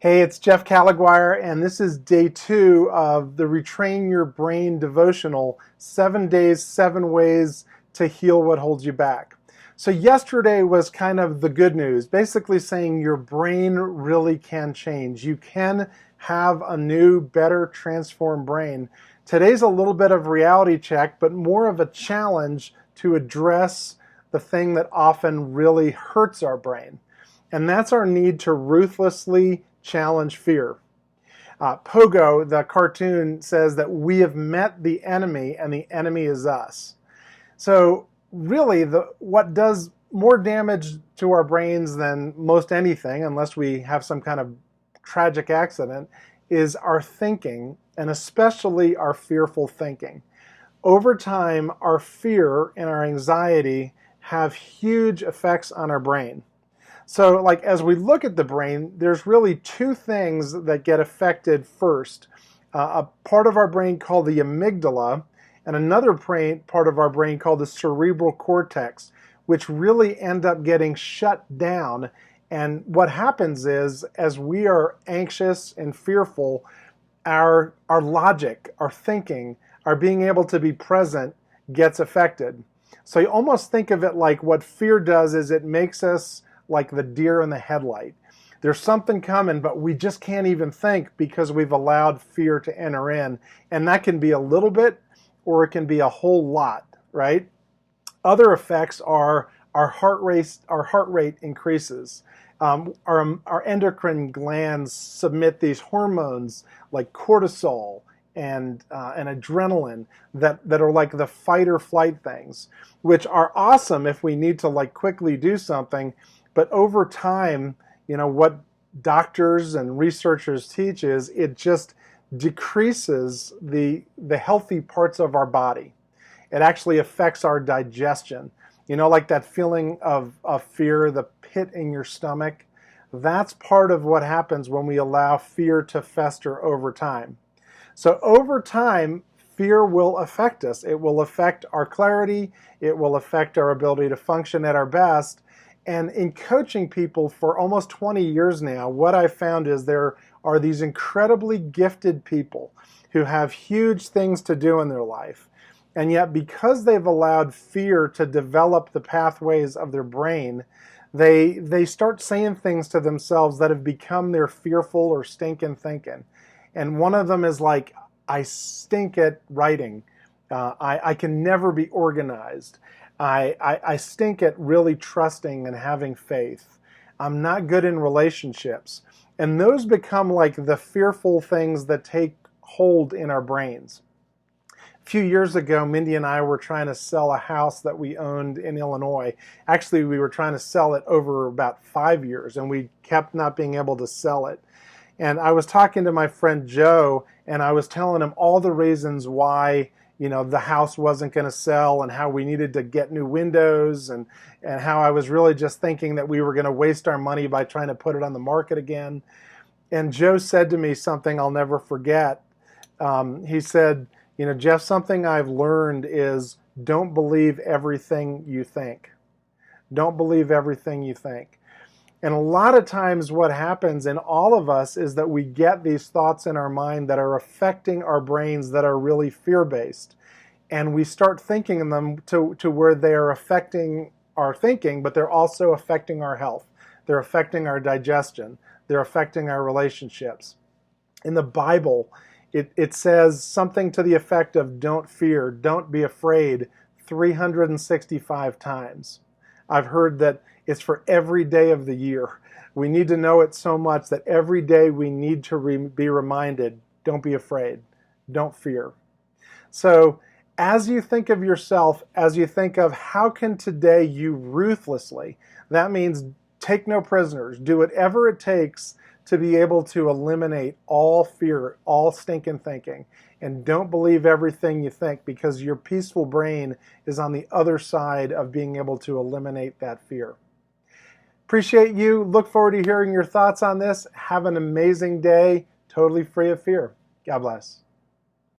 Hey, it's Jeff Calaguire, and this is day 2 of the Retrain Your Brain Devotional, 7 days, 7 ways to heal what holds you back. So yesterday was kind of the good news, basically saying your brain really can change. You can have a new, better, transformed brain. Today's a little bit of reality check, but more of a challenge to address the thing that often really hurts our brain. And that's our need to ruthlessly challenge fear. Pogo, the cartoon, says that we have met the enemy and the enemy is us. So really, what does more damage to our brains than most anything, unless we have some kind of tragic accident, is our thinking, and especially our fearful thinking. Over time, our fear and our anxiety have huge effects on our brain. So as we look at the brain, there's really two things that get affected first. A part of our brain called the amygdala and another part of our brain called the cerebral cortex, which really end up getting shut down. And what happens is, as we are anxious and fearful, our logic, our thinking, our being able to be present gets affected. So you almost think of it like what fear does is it makes us like the deer in the headlight. There's something coming, but we just can't even think because we've allowed fear to enter in. And that can be a little bit or it can be a whole lot, right? Other effects are our heart rate increases. Our endocrine glands submit these hormones like cortisol and adrenaline that are like the fight or flight things, which are awesome if we need to quickly do something. But over time, what doctors and researchers teach is it just decreases the healthy parts of our body. It actually affects our digestion. Like that feeling of fear, the pit in your stomach. That's part of what happens when we allow fear to fester over time. So over time, fear will affect us. It will affect our clarity. It will affect our ability to function at our best. And in coaching people for almost 20 years now, what I've found is there are these incredibly gifted people who have huge things to do in their life. And yet, because they've allowed fear to develop the pathways of their brain, they start saying things to themselves that have become their fearful or stinking thinking. And one of them is like, I stink at writing. I can never be organized. I stink at really trusting and having faith. I'm not good in relationships. And those become like the fearful things that take hold in our brains. A few years ago, Mindy and I were trying to sell a house that we owned in Illinois. Actually, we were trying to sell it over about 5 years, and we kept not being able to sell it. And I was talking to my friend Joe, and I was telling him all the reasons why the house wasn't going to sell and how we needed to get new windows and how I was really just thinking that we were going to waste our money by trying to put it on the market again. And Joe said to me something I'll never forget. He said, Jeff, something I've learned is don't believe everything you think. Don't believe everything you think. And a lot of times what happens in all of us is that we get these thoughts in our mind that are affecting our brains that are really fear-based. And we start thinking them to where they're affecting our thinking, but they're also affecting our health. They're affecting our digestion. They're affecting our relationships. In the Bible, it says something to the effect of don't fear, don't be afraid 365 times. I've heard that it's for every day of the year. We need to know it so much that every day we need to be reminded, don't be afraid, don't fear. So as you think of yourself, as you think of how can today you ruthlessly, that means take no prisoners, do whatever it takes to be able to eliminate all fear, all stinking thinking. And don't believe everything you think, because your peaceful brain is on the other side of being able to eliminate that fear. Appreciate you. Look forward to hearing your thoughts on this. Have an amazing day, totally free of fear. God bless.